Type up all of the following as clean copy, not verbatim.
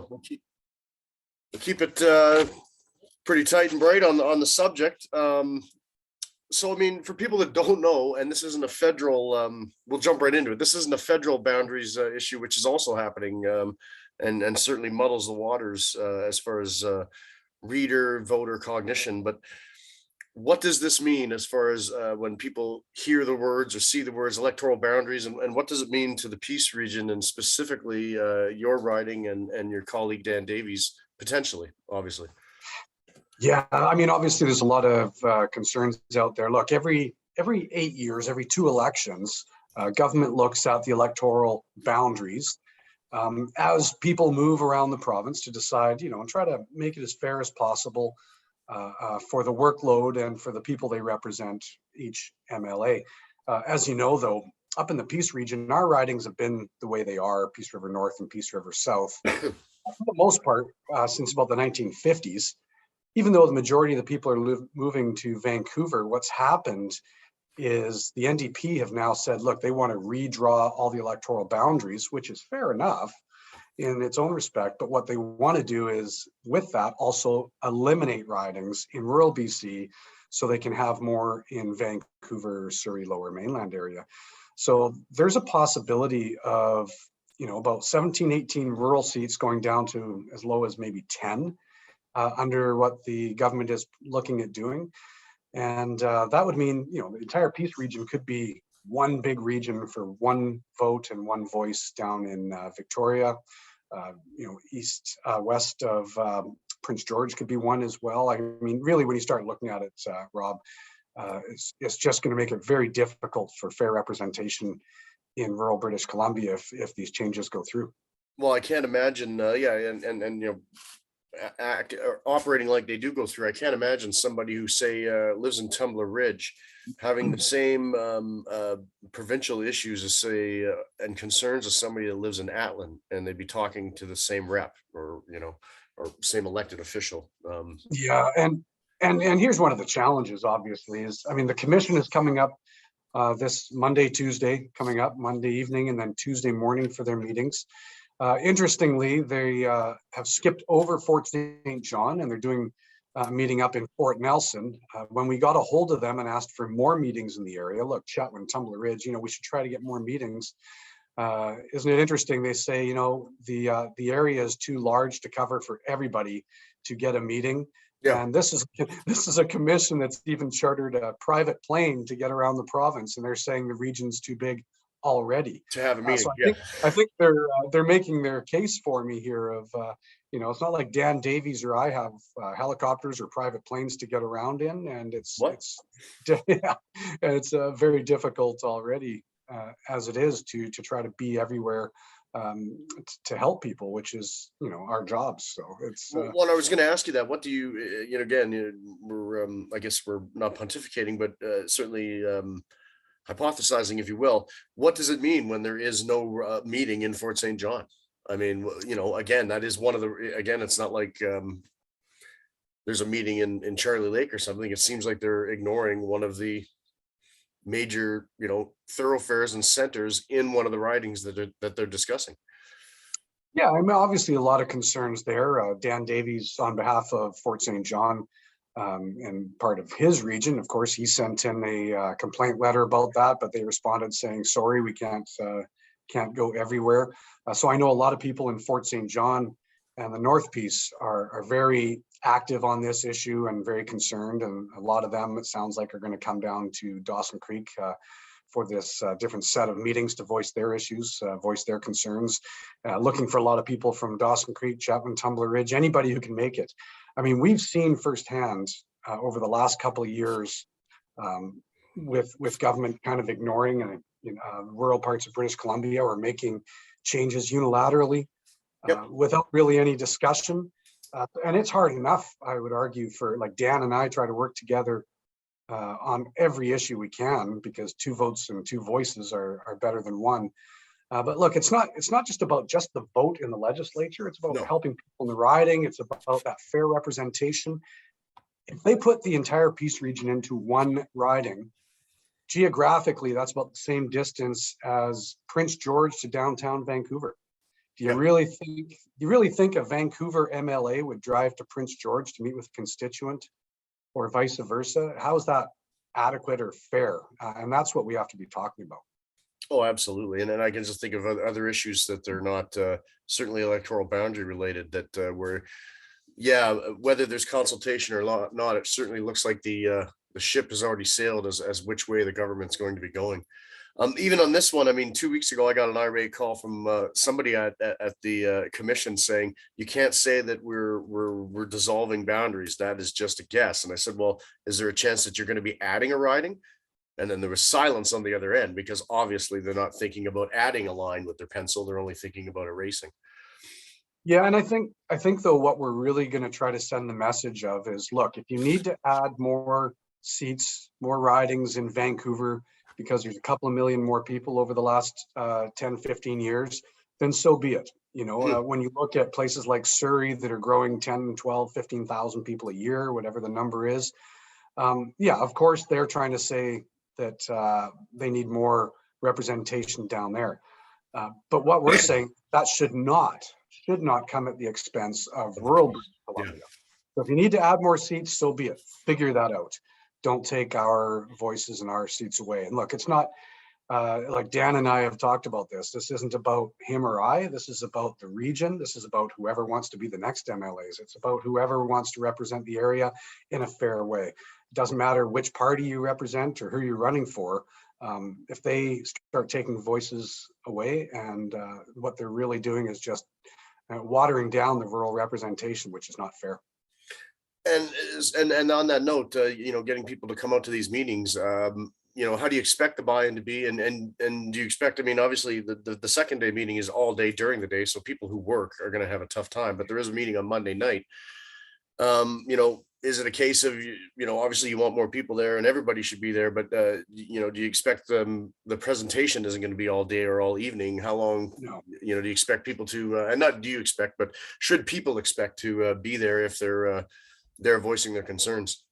we'll keep it pretty tight and bright on the subject. So, I mean, for people that don't know, and this isn't a federal, we'll jump right into it. This isn't a federal boundaries issue, which is also happening, and certainly muddles the waters as far as reader voter cognition. But what does this mean as far as when people hear the words or see the words electoral boundaries, and what does it mean to the Peace region, and specifically your riding and your colleague Dan Davies, potentially, obviously? Yeah, I mean, obviously there's a lot of concerns out there. Look, every 8 years, every 2 elections, government looks at the electoral boundaries as people move around the province to decide, and try to make it as fair as possible for the workload and for the people they represent, each MLA. As you know, though, up in the Peace region, our ridings have been the way they are, Peace River North and Peace River South, for the most part, since about the 1950s. Even though the majority of the people are moving to Vancouver, what's happened is the NDP have now said, look, they want to redraw all the electoral boundaries, which is fair enough in its own respect. But what they want to do is, with that, also eliminate ridings in rural BC so they can have more in Vancouver, Surrey, Lower Mainland area. So there's a possibility of, about 17, 18 rural seats going down to as low as maybe 10. Under what the government is looking at doing. And that would mean, the entire Peace region could be one big region for one vote and one voice down in Victoria. East, west of Prince George could be one as well. I mean, really, when you start looking at it, Rob, it's just going to make it very difficult for fair representation in rural British Columbia if these changes go through. Well, I can't imagine, and operating like they do go through. I can't imagine somebody who, say, lives in Tumbler Ridge having the same provincial issues as, say, and concerns as somebody that lives in Atlin, and they'd be talking to the same rep or same elected official. Yeah, and here's one of the challenges, obviously, is, I mean, the commission is coming up this Monday evening, and then Tuesday morning for their meetings. Interestingly, they have skipped over Fort St. John, and they're doing a meeting up in Fort Nelson. When we got a hold of them and asked for more meetings in the area, look, Chetwynd, Tumbler Ridge, we should try to get more meetings. Isn't it interesting? They say, the area is too large to cover for everybody to get a meeting. Yeah. And this is a commission that's even chartered a private plane to get around the province, and they're saying the region's too big already to have a meeting. So I think they're making their case for me here of it's not like Dan Davies or I have helicopters or private planes to get around in, and it's very difficult already as it is to try to be everywhere to help people, which is our jobs. So it's well, I was going to ask you that. What do you again, we're I guess we're not pontificating, but certainly hypothesizing, if you will. What does it mean when there is no meeting in Fort St. John? I mean, again, that is one of the, again, it's not like there's a meeting in Charlie Lake or something. It seems like they're ignoring one of the major, thoroughfares and centers in one of the ridings that they're discussing. Yeah, I mean, obviously a lot of concerns there. Dan Davies, on behalf of Fort St. John, and part of his region, of course, he sent in a complaint letter about that, but they responded saying, sorry, we can't go everywhere. So I know a lot of people in Fort St. John and the North Peace are very active on this issue and very concerned. And a lot of them, it sounds like, are going to come down to Dawson Creek for this different set of meetings to voice their issues, voice their concerns. Looking for a lot of people from Dawson Creek, Chetwynd, Tumbler Ridge, anybody who can make it. I mean, we've seen firsthand over the last couple of years with government kind of ignoring rural parts of British Columbia or making changes unilaterally without really any discussion. And it's hard enough, I would argue, for like Dan and I try to work together on every issue we can, because 2 votes and 2 voices are better than one. But look, it's not just about just the vote in the legislature. It's about helping people in the riding. It's about that fair representation. If they put the entire Peace region into one riding, geographically, that's about the same distance as Prince George to downtown Vancouver. Do you really think a Vancouver MLA would drive to Prince George to meet with a constituent, or vice versa? How is that adequate or fair? And that's what we have to be talking about. Oh, absolutely. And then I can just think of other issues that they're not certainly electoral boundary related that were, yeah, whether there's consultation or not, it certainly looks like the ship has already sailed as which way the government's going to be going. Even on this one, I mean, 2 weeks ago, I got an irate call from somebody at the commission saying, you can't say that we're dissolving boundaries. That is just a guess. And I said, well, is there a chance that you're going to be adding a riding? And then there was silence on the other end, because obviously they're not thinking about adding a line with their pencil. They're only thinking about erasing. Yeah, and I think though what we're really going to try to send the message of is, look, if you need to add more seats, more ridings in Vancouver, because there's a couple of million more people over the last 10, 15 years, then so be it. You know, when you look at places like Surrey that are growing 10, 12, 15,000 people a year, whatever the number is. Yeah, of course, they're trying to say that they need more representation down there. But what we're saying, that should not come at the expense of rural British Columbia. Yeah. So if you need to add more seats, so be it. Figure that out. Don't take our voices and our seats away. And look, it's not like Dan and I have talked about this. This isn't about him or I. This is about the region. This is about whoever wants to be the next MLAs. It's about whoever wants to represent the area in a fair way. It doesn't matter which party you represent or who you're running for. If they start taking voices away, and what they're really doing is just watering down the rural representation, which is not fair. And on that note, you know, getting people to come out to these meetings, you know, how do you expect the buy-in to be? And do you expect, I mean, obviously the second day meeting is all day during the day, so people who work are going to have a tough time, but there is a meeting on Monday night. You know, is it a case of, you know, obviously you want more people there and everybody should be there, but you know, do you expect the presentation isn't going to be all day or all evening? How long, No. you know, do you expect people to, and not do you expect, but should people expect to be there if they're voicing their concerns?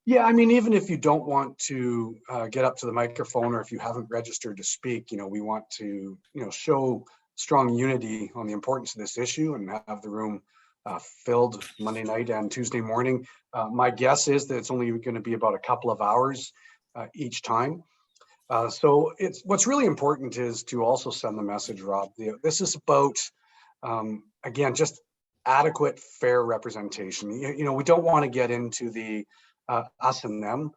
Yeah, I mean, even if you don't want to get up to the microphone, or if you haven't registered to speak, you know, we want to, you know, show strong unity on the importance of this issue and have the room filled Monday night and Tuesday morning. My guess is that it's only going to be about a couple of hours each time. So what's really important is to also send the message, Rob. This is about, again, just adequate, fair representation. You know, we don't want to get into the us and them,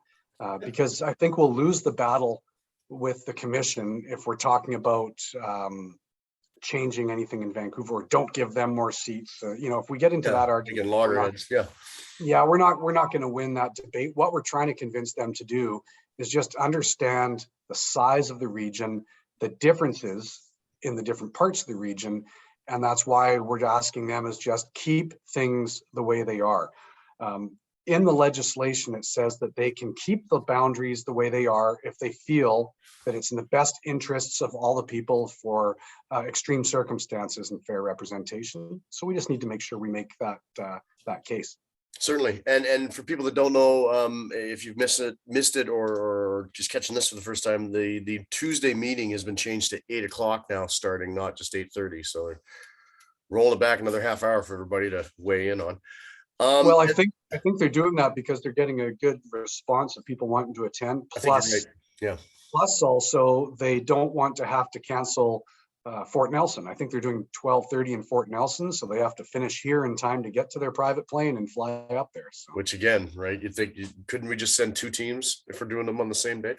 because I think we'll lose the battle with the commission if we're talking about changing anything in Vancouver, or don't give them more seats. You know, if we get into that argument, Loggerheads, we're not going to win that debate. What we're trying to convince them to do is just understand the size of the region, the differences in the different parts of the region, and that's why we're asking them is just keep things the way they are. In the legislation, it says that they can keep the boundaries the way they are if they feel that it's in the best interests of all the people for extreme circumstances and fair representation. So we just need to make sure we make that case. Certainly. And for people that don't know, if you've missed it or just catching this for the first time, the Tuesday meeting has been changed to 8 o'clock now, starting, not just 8:30. So they're rolling it back another half hour for everybody to weigh in on. Well, I think they're doing that because they're getting a good response of people wanting to attend. Plus, right. Yeah. Plus, also they don't want to have to cancel Fort Nelson. I think they're doing 12:30 in Fort Nelson, so they have to finish here in time to get to their private plane and fly up there. So. Which again, right? You think couldn't we just send two teams if we're doing them on the same day?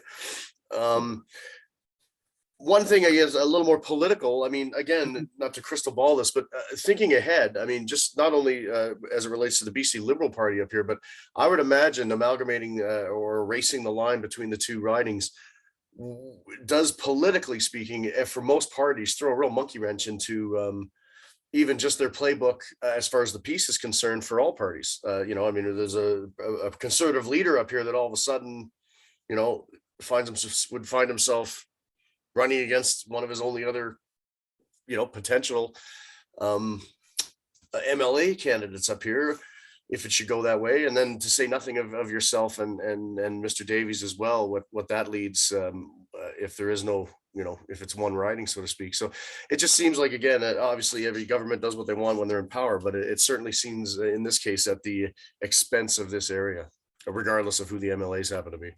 One thing, I guess, a little more political. I mean, again, not to crystal ball this, but thinking ahead, I mean, just not only as it relates to the BC Liberal Party up here, but I would imagine amalgamating or erasing the line between the two ridings does, politically speaking, for most parties, throw a real monkey wrench into even just their playbook as far as the peace is concerned for all parties. You know, I mean, there's a conservative leader up here that all of a sudden, you know, would find himself running against one of his only other, you know, potential MLA candidates up here, if it should go that way. And then to say nothing of yourself and Mr. Davies as well, what that leads if there is no, if it's one riding, so to speak. So it just seems like, again, that obviously every government does what they want when they're in power, but it certainly seems in this case at the expense of this area, regardless of who the MLAs happen to be.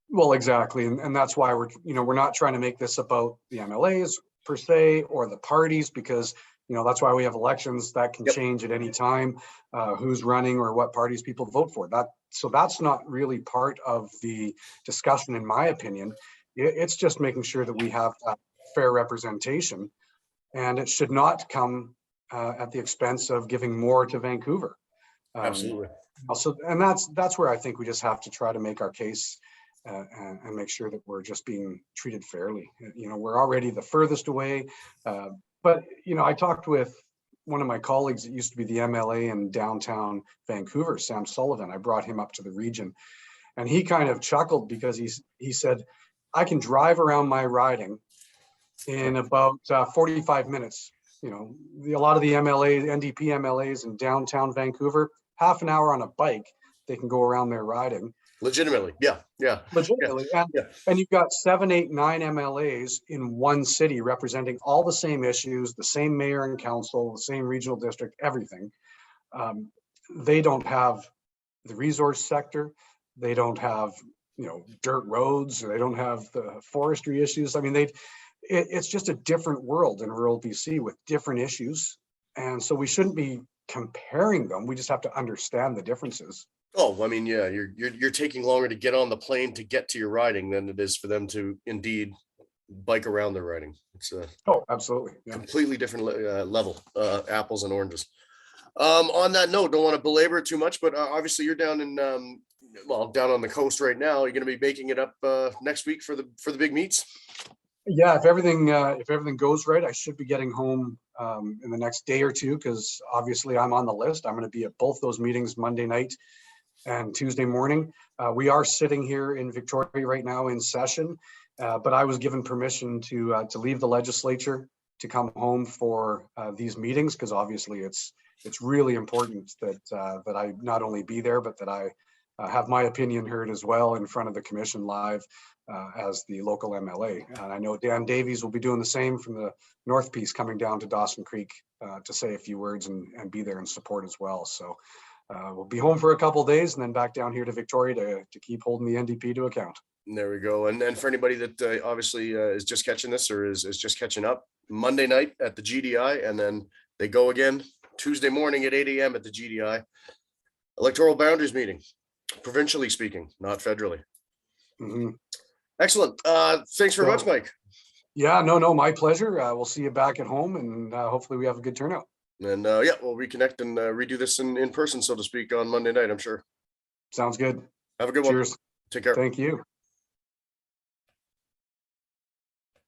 Well, exactly. And that's why we're not trying to make this about the MLAs per se, or the parties, because, that's why we have elections that can Yep. change at any time, who's running or what parties people vote for. So that's not really part of the discussion, in my opinion. It's just making sure that we have that fair representation, and it should not come at the expense of giving more to Vancouver. Absolutely. Also, and that's where I think we just have to try to make our case, and make sure that we're just being treated fairly. We're already the furthest away, but I talked with one of my colleagues that used to be the MLA in downtown Vancouver, Sam Sullivan. I brought him up to the region, and he kind of chuckled because he said, I can drive around my riding in about 45 minutes. A lot of the NDP MLAs in downtown Vancouver, half an hour on a bike, they can go around their riding. Legitimately. Yeah. Legitimately. And you've got 7, 8, 9 MLAs in one city representing all the same issues, the same mayor and council, the same regional district, everything. They don't have the resource sector. They don't have, dirt roads. They don't have the forestry issues. I mean, it's just a different world in rural BC with different issues. And so we shouldn't be comparing them. We just have to understand the differences. Oh, I mean, yeah, you're taking longer to get on the plane to get to your riding than it is for them to indeed bike around their riding. It's a absolutely completely different level, apples and oranges. On that note, don't want to belabor it too much, but obviously you're down in down on the coast right now. You're going to be making it up next week for the big meets. Yeah, if everything goes right, I should be getting home in the next day or two, because obviously I'm on the list. I'm going to be at both those meetings Monday night and Tuesday morning. We are sitting here in Victoria right now in session, but I was given permission to leave the legislature to come home for these meetings, because obviously it's really important that I not only be there, but that I have my opinion heard as well in front of the commission live as the local MLA. And I know Dan Davies will be doing the same from the North Piece, coming down to Dawson Creek to say a few words and be there in support as well. So we'll be home for a couple of days and then back down here to Victoria to keep holding the NDP to account. There we go. And for anybody that obviously is just catching this or is just catching up, Monday night at the GDI, and then they go again Tuesday morning at 8 a.m. at the GDI. Electoral boundaries meeting, provincially speaking, not federally. Mm-hmm. Excellent. Thanks very much, Mike. Yeah, no, my pleasure. We'll see you back at home, and hopefully we have a good turnout. And we'll reconnect and redo this in person, so to speak, on Monday night, I'm sure. Sounds good. Have a good Cheers. one. Take care. Thank you.